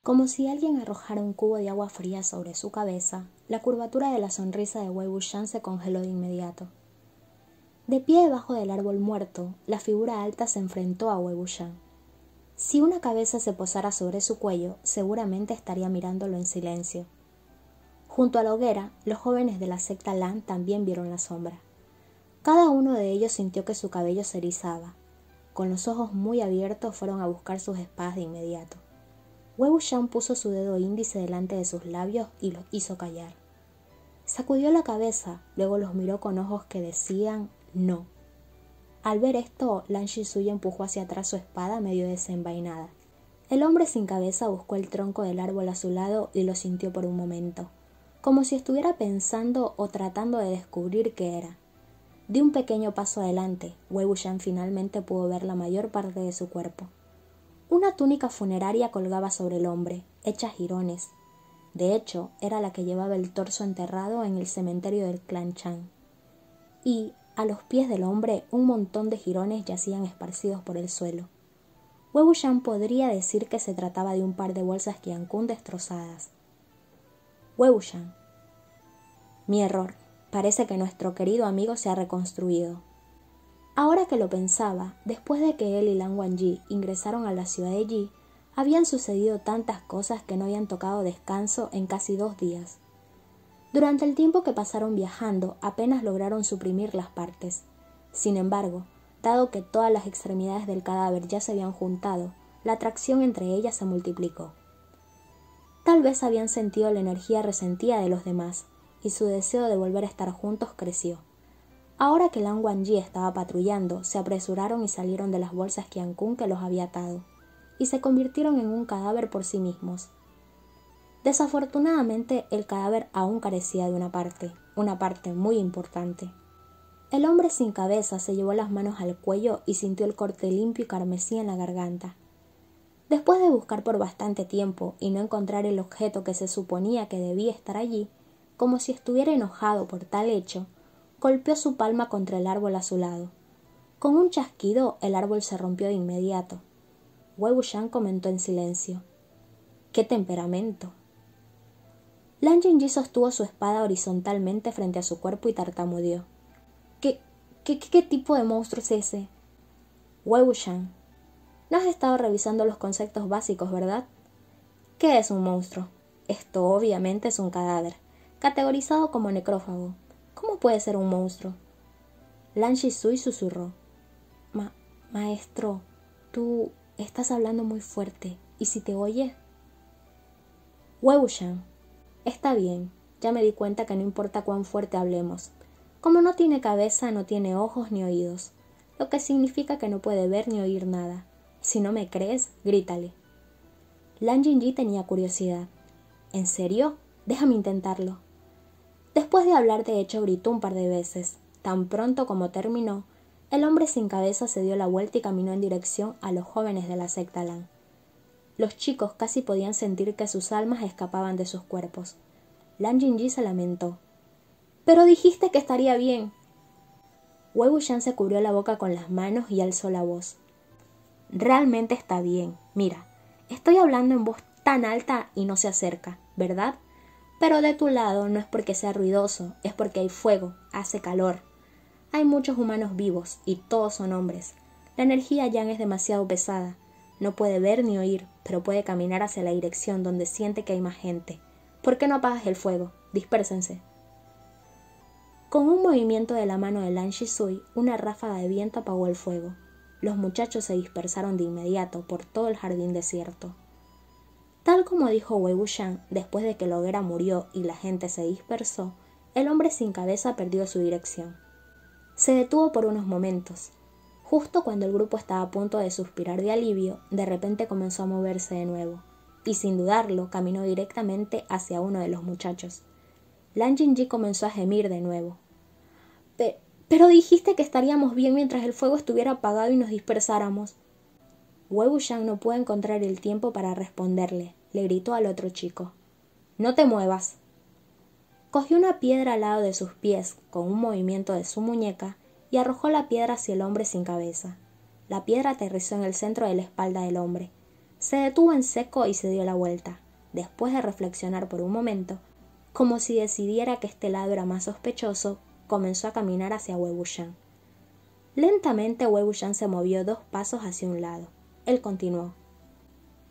Como si alguien arrojara un cubo de agua fría sobre su cabeza, la curvatura de la sonrisa de Wei Wuxian se congeló de inmediato. De pie debajo del árbol muerto, la figura alta se enfrentó a Wei Wuxian. Si una cabeza se posara sobre su cuello, seguramente estaría mirándolo en silencio. Junto a la hoguera, los jóvenes de la secta Lan también vieron la sombra. Cada uno de ellos sintió que su cabello se erizaba. Con los ojos muy abiertos fueron a buscar sus espadas de inmediato. Wei Wuxian puso su dedo índice delante de sus labios y los hizo callar. Sacudió la cabeza, luego los miró con ojos que decían no. Al ver esto, Lan Shizui empujó hacia atrás su espada medio desenvainada. El hombre sin cabeza buscó el tronco del árbol a su lado y lo sintió por un momento, como si estuviera pensando o tratando de descubrir qué era. De un pequeño paso adelante, Wei Wuxian finalmente pudo ver la mayor parte de su cuerpo. Una túnica funeraria colgaba sobre el hombre, hecha jirones. De hecho, era la que llevaba el torso enterrado en el cementerio del clan Chan. Y, a los pies del hombre, un montón de jirones yacían esparcidos por el suelo. Wei Wuxian podría decir que se trataba de un par de bolsas Qiankun destrozadas. Wei Wuxian. Mi error. Parece que nuestro querido amigo se ha reconstruido. Ahora que lo pensaba, después de que él y Lan Wangji ingresaron a la ciudad de Yi, habían sucedido tantas cosas que no habían tocado descanso en casi 2 días. Durante el tiempo que pasaron viajando, apenas lograron suprimir las partes. Sin embargo, dado que todas las extremidades del cadáver ya se habían juntado, la atracción entre ellas se multiplicó. Tal vez habían sentido la energía resentida de los demás, y su deseo de volver a estar juntos creció. Ahora que Lan Wangji estaba patrullando, se apresuraron y salieron de las bolsas Qiankun que los había atado, y se convirtieron en un cadáver por sí mismos. Desafortunadamente, el cadáver aún carecía de una parte muy importante. El hombre sin cabeza se llevó las manos al cuello y sintió el corte limpio y carmesí en la garganta. Después de buscar por bastante tiempo y no encontrar el objeto que se suponía que debía estar allí, como si estuviera enojado por tal hecho, golpeó su palma contra el árbol a su lado. Con un chasquido, el árbol se rompió de inmediato. Wei Wuxian comentó en silencio: ¡Qué temperamento! Lan Jingyi sostuvo su espada horizontalmente frente a su cuerpo y tartamudeó. ¿Qué tipo de monstruo es ese? Wei Wuxian. No has estado revisando los conceptos básicos, ¿verdad? ¿Qué es un monstruo? Esto obviamente es un cadáver, categorizado como necrófago. ¿Cómo puede ser un monstruo? Lan Shizui susurró. Maestro, tú estás hablando muy fuerte. ¿Y si te oye? Wei Wuxian. Está bien, ya me di cuenta que no importa cuán fuerte hablemos. Como no tiene cabeza, no tiene ojos ni oídos, lo que significa que no puede ver ni oír nada. Si no me crees, grítale. Lan Jingyi tenía curiosidad. ¿En serio? Déjame intentarlo. Después de hablar de hecho, gritó un par de veces. Tan pronto como terminó, el hombre sin cabeza se dio la vuelta y caminó en dirección a los jóvenes de la secta Lan. Los chicos casi podían sentir que sus almas escapaban de sus cuerpos. Lan Jingyi se lamentó. «Pero dijiste que estaría bien». Wei Wuxian se cubrió la boca con las manos y alzó la voz. «Realmente está bien. Mira, estoy hablando en voz tan alta y no se acerca, ¿verdad? Pero de tu lado no es porque sea ruidoso, es porque hay fuego, hace calor. Hay muchos humanos vivos y todos son hombres. La energía yang es demasiado pesada. No puede ver ni oír, pero puede caminar hacia la dirección donde siente que hay más gente. ¿Por qué no apagas el fuego? Dispérsense». Con un movimiento de la mano de Lan Shizui, una ráfaga de viento apagó el fuego. Los muchachos se dispersaron de inmediato por todo el jardín desierto. Tal como dijo Wei Wuxian, después de que la hoguera murió y la gente se dispersó, el hombre sin cabeza perdió su dirección. Se detuvo por unos momentos. Justo cuando el grupo estaba a punto de suspirar de alivio, de repente comenzó a moverse de nuevo, y sin dudarlo caminó directamente hacia uno de los muchachos. Lan Jingyi comenzó a gemir de nuevo. «Pero dijiste que estaríamos bien mientras el fuego estuviera apagado y nos dispersáramos». Wei Wuxian no pudo encontrar el tiempo para responderle. Le gritó al otro chico: «No te muevas». Cogió una piedra al lado de sus pies con un movimiento de su muñeca y arrojó la piedra hacia el hombre sin cabeza. La piedra aterrizó en el centro de la espalda del hombre. Se detuvo en seco y se dio la vuelta, después de reflexionar por un momento, como si decidiera que este lado era más sospechoso, comenzó a caminar hacia Wei Wuxian. Lentamente Wei Wuxian se movió 2 pasos hacia un lado. Él continuó.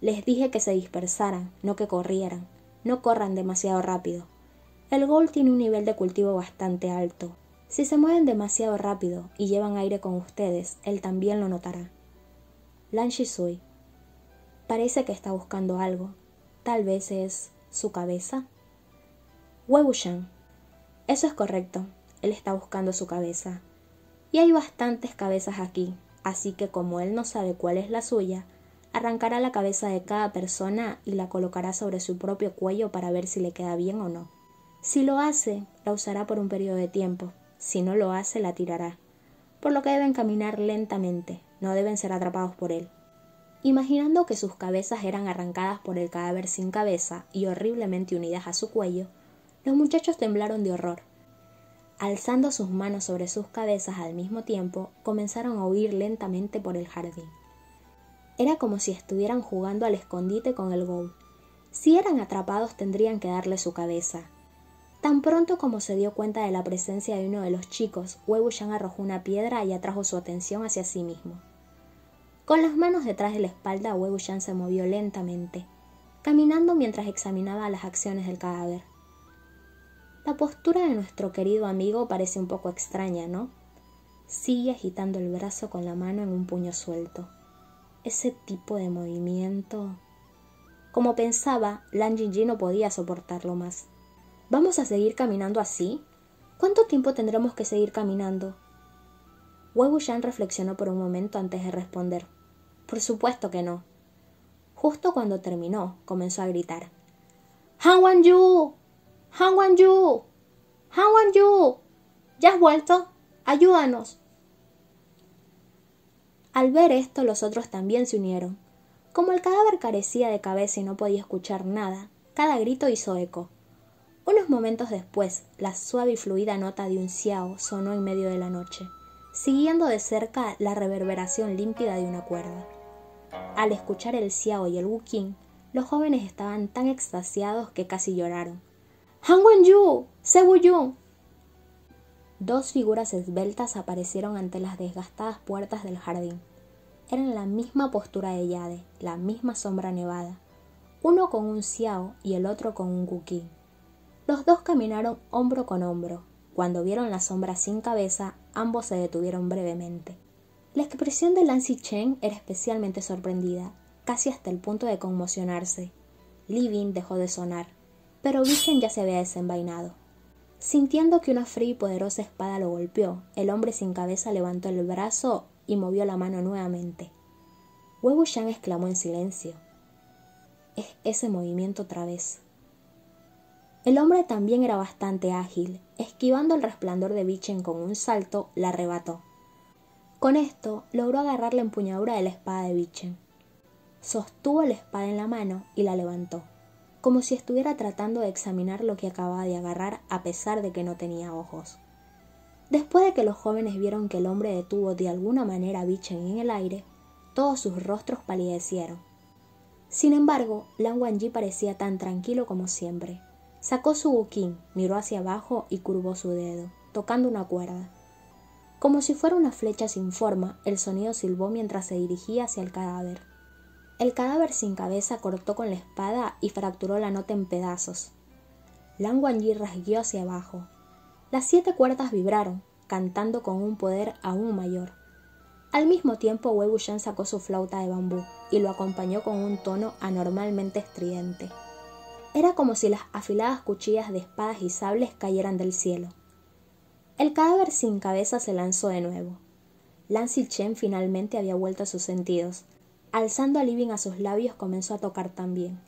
Les dije que se dispersaran, no que corrieran. No corran demasiado rápido. El Gold tiene un nivel de cultivo bastante alto. Si se mueven demasiado rápido y llevan aire con ustedes, él también lo notará. Lan Shisui. Parece que está buscando algo. Tal vez es su cabeza. Wei Wuxian. Eso es correcto. Él está buscando su cabeza. Y hay bastantes cabezas aquí, así que como él no sabe cuál es la suya, arrancará la cabeza de cada persona y la colocará sobre su propio cuello para ver si le queda bien o no. Si lo hace, la usará por un periodo de tiempo. Si no lo hace, la tirará. Por lo que deben caminar lentamente, no deben ser atrapados por él. Imaginando que sus cabezas eran arrancadas por el cadáver sin cabeza y horriblemente unidas a su cuello, los muchachos temblaron de horror. Alzando sus manos sobre sus cabezas al mismo tiempo, comenzaron a huir lentamente por el jardín. Era como si estuvieran jugando al escondite con el Gold. Si eran atrapados tendrían que darle su cabeza. Tan pronto como se dio cuenta de la presencia de uno de los chicos, Wei Wuxian arrojó una piedra y atrajo su atención hacia sí mismo. Con las manos detrás de la espalda, Wei Wuxian se movió lentamente, caminando mientras examinaba las acciones del cadáver. La postura de nuestro querido amigo parece un poco extraña, ¿no? Sigue agitando el brazo con la mano en un puño suelto. Ese tipo de movimiento... Como pensaba, Lan Jinji no podía soportarlo más. ¿Vamos a seguir caminando así? ¿Cuánto tiempo tendremos que seguir caminando? Wei Wuxian reflexionó por un momento antes de responder. Por supuesto que no. Justo cuando terminó, comenzó a gritar. ¡Han Wanyu! ¡Han Wanyu! ¡Han Wanyu! ¿Ya has vuelto? ¡Ayúdanos! Al ver esto, los otros también se unieron. Como el cadáver carecía de cabeza y no podía escuchar nada, cada grito hizo eco. Unos momentos después, la suave y fluida nota de un xiao sonó en medio de la noche, siguiendo de cerca la reverberación límpida de una cuerda. Al escuchar el xiao y el wuqing, los jóvenes estaban tan extasiados que casi lloraron. ¡Han Wenyu! ¡Se Wuyun! 2 figuras esbeltas aparecieron ante las desgastadas puertas del jardín. Eran la misma postura de Jade, la misma sombra nevada, uno con un xiao y el otro con un wuqing. Los 2 caminaron hombro con hombro. Cuando vieron la sombra sin cabeza, ambos se detuvieron brevemente. La expresión de Lan Xichen era especialmente sorprendida, casi hasta el punto de conmocionarse. Li Bin dejó de sonar, pero Vichen ya se había desenvainado. Sintiendo que una fría y poderosa espada lo golpeó, el hombre sin cabeza levantó el brazo y movió la mano nuevamente. Wei Wuxian exclamó en silencio. Es ese movimiento otra vez. El hombre también era bastante ágil. Esquivando el resplandor de Vichen con un salto, la arrebató. Con esto, logró agarrar la empuñadura de la espada de Vichen. Sostuvo la espada en la mano y la levantó, como si estuviera tratando de examinar lo que acababa de agarrar a pesar de que no tenía ojos. Después de que los jóvenes vieron que el hombre detuvo de alguna manera a Vichen en el aire, todos sus rostros palidecieron. Sin embargo, Lan Wangji parecía tan tranquilo como siempre. Sacó su wuqing, miró hacia abajo y curvó su dedo, tocando una cuerda. Como si fuera una flecha sin forma, el sonido silbó mientras se dirigía hacia el cadáver. El cadáver sin cabeza cortó con la espada y fracturó la nota en pedazos. Lan Wangji rasgueó hacia abajo. Las 7 cuerdas vibraron, cantando con un poder aún mayor. Al mismo tiempo, Wei Wuxian sacó su flauta de bambú y lo acompañó con un tono anormalmente estridente. Era como si las afiladas cuchillas de espadas y sables cayeran del cielo. El cadáver sin cabeza se lanzó de nuevo. Lan Xichen finalmente había vuelto a sus sentidos. Alzando a Li Bin a sus labios, comenzó a tocar también.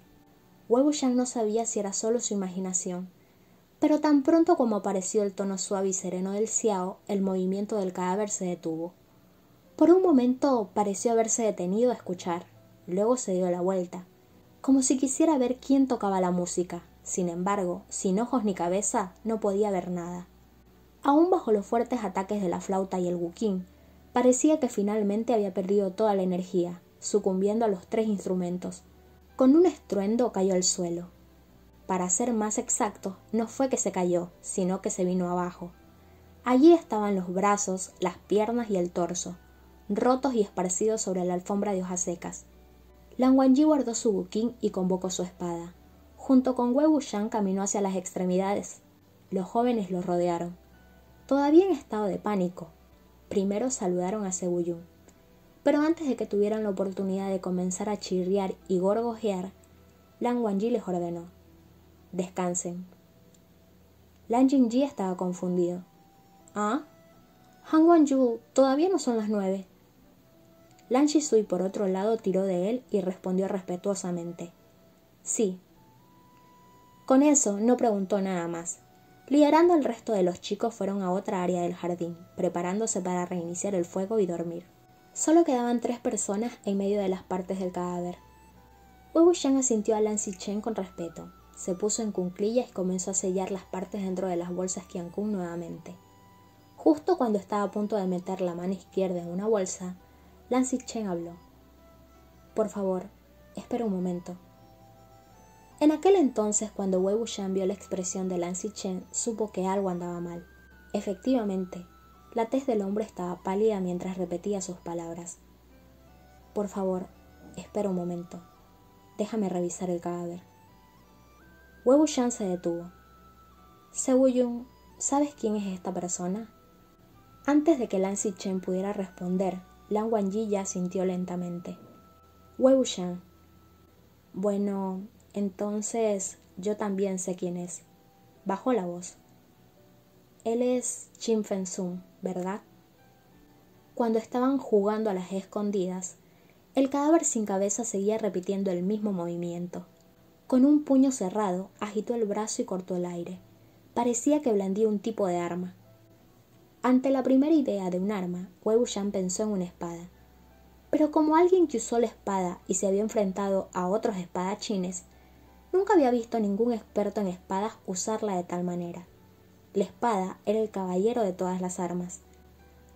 Wei Wuxian no sabía si era solo su imaginación, pero tan pronto como apareció el tono suave y sereno del xiao, el movimiento del cadáver se detuvo. Por un momento pareció haberse detenido a escuchar, luego se dio la vuelta, como si quisiera ver quién tocaba la música. Sin embargo, sin ojos ni cabeza, no podía ver nada. Aún bajo los fuertes ataques de la flauta y el wuqing, parecía que finalmente había perdido toda la energía, sucumbiendo a los 3 instrumentos. Con un estruendo cayó al suelo. Para ser más exactos, no fue que se cayó, sino que se vino abajo. Allí estaban los brazos, las piernas y el torso, rotos y esparcidos sobre la alfombra de hojas secas. Lan Wangji guardó su buquín y convocó su espada. Junto con Wei Wuxian caminó hacia las extremidades. Los jóvenes lo rodearon. Todavía en estado de pánico. Primero saludaron a Zhou Yun. Pero antes de que tuvieran la oportunidad de comenzar a chirriar y gorgojear, Lan Wangji les ordenó: descansen. Lan Jingyi estaba confundido. ¿Ah? Han Wanyu, todavía no son las 9. Lan Shisui, por otro lado, tiró de él y respondió respetuosamente: sí. Con eso no preguntó nada más. Liderando al resto de los chicos fueron a otra área del jardín, preparándose para reiniciar el fuego y dormir. Solo quedaban 3 personas en medio de las partes del cadáver. Wei Wuxian asintió a Lan Xichen con respeto. Se puso en cuclillas y comenzó a sellar las partes dentro de las bolsas Qiankun nuevamente. Justo cuando estaba a punto de meter la mano izquierda en una bolsa, Lan Xichen habló: por favor, espera un momento. En aquel entonces, cuando Wei Wuxian vio la expresión de Lan Xichen, supo que algo andaba mal. Efectivamente, la tez del hombre estaba pálida mientras repetía sus palabras. Por favor, espera un momento. Déjame revisar el cadáver. Wei Wuxian se detuvo. Zhou Yun, ¿sabes quién es esta persona? Antes de que Lan Xichen pudiera responder, Lan Wangji ya asintió lentamente. Wei Wuxian. Bueno, entonces yo también sé quién es. Bajó la voz. Él es Qin Fengsun, ¿verdad? Cuando estaban jugando a las escondidas, el cadáver sin cabeza seguía repitiendo el mismo movimiento. Con un puño cerrado, agitó el brazo y cortó el aire. Parecía que blandía un tipo de arma. Ante la primera idea de un arma, Wei Wuxian pensó en una espada. Pero como alguien que usó la espada y se había enfrentado a otros espadachines, nunca había visto a ningún experto en espadas usarla de tal manera. La espada era el caballero de todas las armas.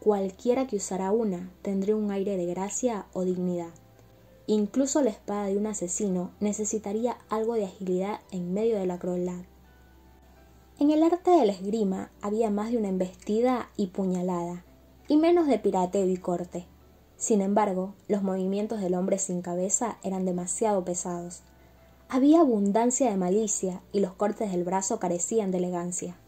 Cualquiera que usara una tendría un aire de gracia o dignidad. Incluso la espada de un asesino necesitaría algo de agilidad en medio de la crueldad. En el arte de la esgrima había más de una embestida y puñalada, y menos de pirateo y corte. Sin embargo, los movimientos del hombre sin cabeza eran demasiado pesados. Había abundancia de malicia y los cortes del brazo carecían de elegancia.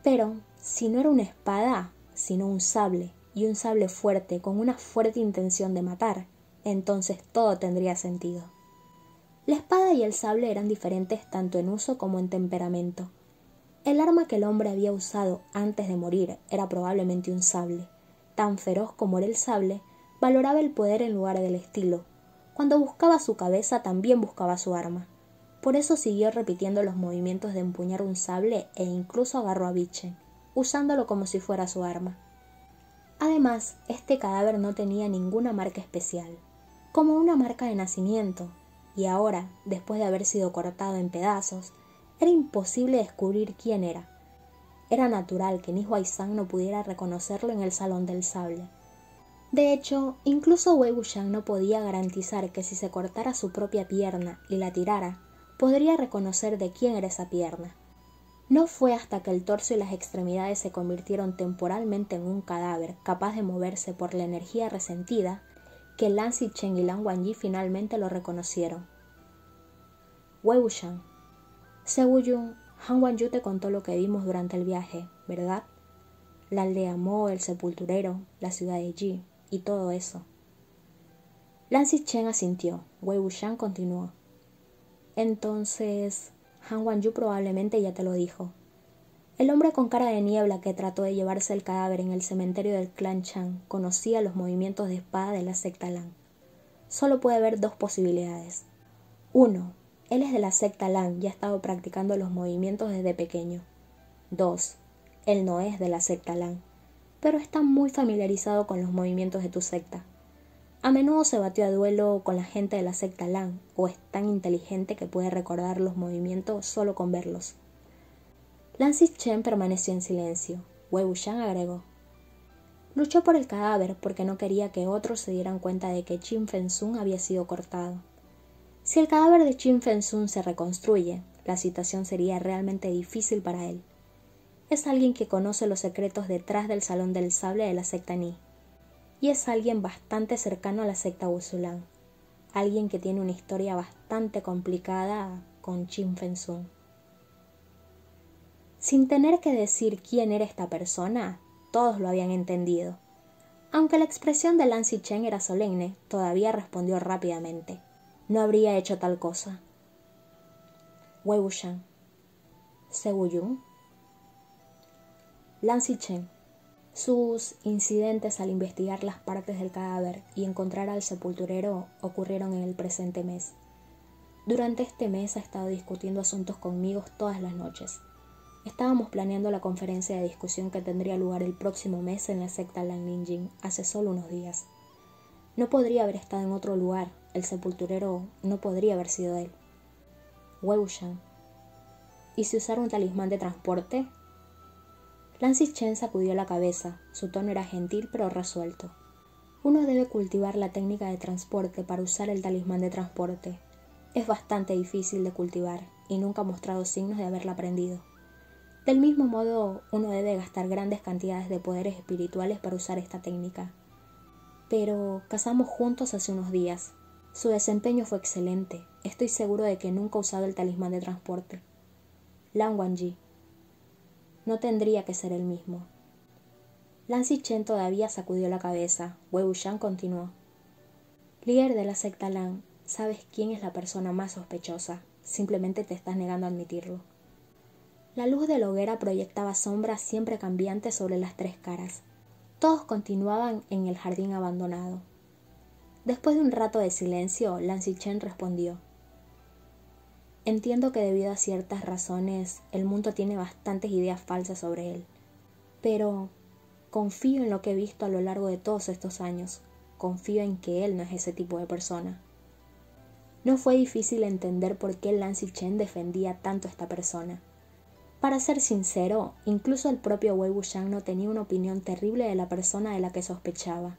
Pero, si no era una espada, sino un sable, y un sable fuerte con una fuerte intención de matar, entonces todo tendría sentido. La espada y el sable eran diferentes tanto en uso como en temperamento. El arma que el hombre había usado antes de morir era probablemente un sable. Tan feroz como era el sable, valoraba el poder en lugar del estilo. Cuando buscaba su cabeza, también buscaba su arma. Por eso siguió repitiendo los movimientos de empuñar un sable e incluso agarró a Bichen, usándolo como si fuera su arma. Además, este cadáver no tenía ninguna marca especial, como una marca de nacimiento, y ahora, después de haber sido cortado en pedazos, era imposible descubrir quién era. Era natural que Ni Huaizhan no pudiera reconocerlo en el salón del sable. De hecho, incluso Wei Wuxian no podía garantizar que si se cortara su propia pierna y la tirara, podría reconocer de quién era esa pierna. No fue hasta que el torso y las extremidades se convirtieron temporalmente en un cadáver capaz de moverse por la energía resentida, que Lan Xichen y Lan Wangji finalmente lo reconocieron. Wei Wuxian. Zhou Yun, Han Wanyu te contó lo que vimos durante el viaje, ¿verdad? La aldea Mo, el sepulturero, la ciudad de Yi y todo eso. Lan Xichen asintió. Wei Wuxian continuó. Entonces, Han Wanyu probablemente ya te lo dijo. El hombre con cara de niebla que trató de llevarse el cadáver en el cementerio del clan Chan conocía los movimientos de espada de la secta Lan. Solo puede haber 2 posibilidades. 1. Él es de la secta Lan y ha estado practicando los movimientos desde pequeño. 2. Él no es de la secta Lan, pero está muy familiarizado con los movimientos de tu secta. A menudo se batió a duelo con la gente de la secta Lan, o es tan inteligente que puede recordar los movimientos solo con verlos. Lan Xichen permaneció en silencio. Wei Wuxian agregó. Luchó por el cadáver porque no quería que otros se dieran cuenta de que Qin Fengsun había sido cortado. Si el cadáver de Qin Fengsun se reconstruye, la situación sería realmente difícil para él. Es alguien que conoce los secretos detrás del Salón del Sable de la secta Ni, y es alguien bastante cercano a la secta Wusulan, alguien que tiene una historia bastante complicada con Qin Fengsun. Sin tener que decir quién era esta persona, todos lo habían entendido. Aunque la expresión de Lan Zichen era solemne, todavía respondió rápidamente. No habría hecho tal cosa. Wei Wuxian. Se Wuyun. Lan Zichen. Sus incidentes al investigar las partes del cadáver y encontrar al sepulturero ocurrieron en el presente mes. Durante este mes ha estado discutiendo asuntos conmigo todas las noches. Estábamos planeando la conferencia de discusión que tendría lugar el próximo mes en la secta Lanlinjin hace solo unos días. No podría haber estado en otro lugar, el sepulturero no podría haber sido él. Wei Wuxian. ¿Y si usara un talismán de transporte? Lan Zichen sacudió la cabeza, su tono era gentil pero resuelto. Uno debe cultivar la técnica de transporte para usar el talismán de transporte. Es bastante difícil de cultivar y nunca ha mostrado signos de haberla aprendido. Del mismo modo, uno debe gastar grandes cantidades de poderes espirituales para usar esta técnica. Pero cazamos juntos hace unos días. Su desempeño fue excelente. Estoy seguro de que nunca ha usado el talismán de transporte. Lan Wangji. No tendría que ser el mismo. Lan Zichen todavía sacudió la cabeza. Wei Wuxian continuó. Líder de la secta Lan, sabes quién es la persona más sospechosa. Simplemente te estás negando a admitirlo. La luz de la hoguera proyectaba sombras siempre cambiantes sobre las tres caras. Todos continuaban en el jardín abandonado. Después de un rato de silencio, Lan Zichen respondió. Entiendo que debido a ciertas razones, el mundo tiene bastantes ideas falsas sobre él. Pero confío en lo que he visto a lo largo de todos estos años. Confío en que él no es ese tipo de persona. No fue difícil entender por qué Lan Zichen defendía tanto a esta persona. Para ser sincero, incluso el propio Wei Wuxian no tenía una opinión terrible de la persona de la que sospechaba.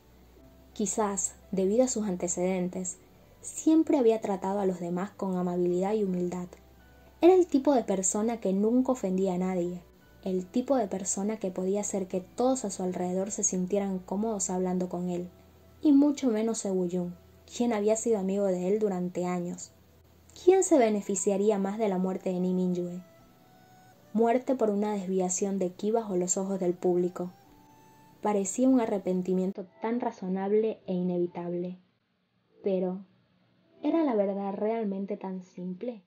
Quizás, debido a sus antecedentes, siempre había tratado a los demás con amabilidad y humildad. Era el tipo de persona que nunca ofendía a nadie, el tipo de persona que podía hacer que todos a su alrededor se sintieran cómodos hablando con él, y mucho menos Se Wuyun, quien había sido amigo de él durante años. ¿Quién se beneficiaría más de la muerte de Ni Mingyue? Muerte por una desviación de ki bajo los ojos del público. Parecía un arrepentimiento tan razonable e inevitable. Pero, ¿era la verdad realmente tan simple?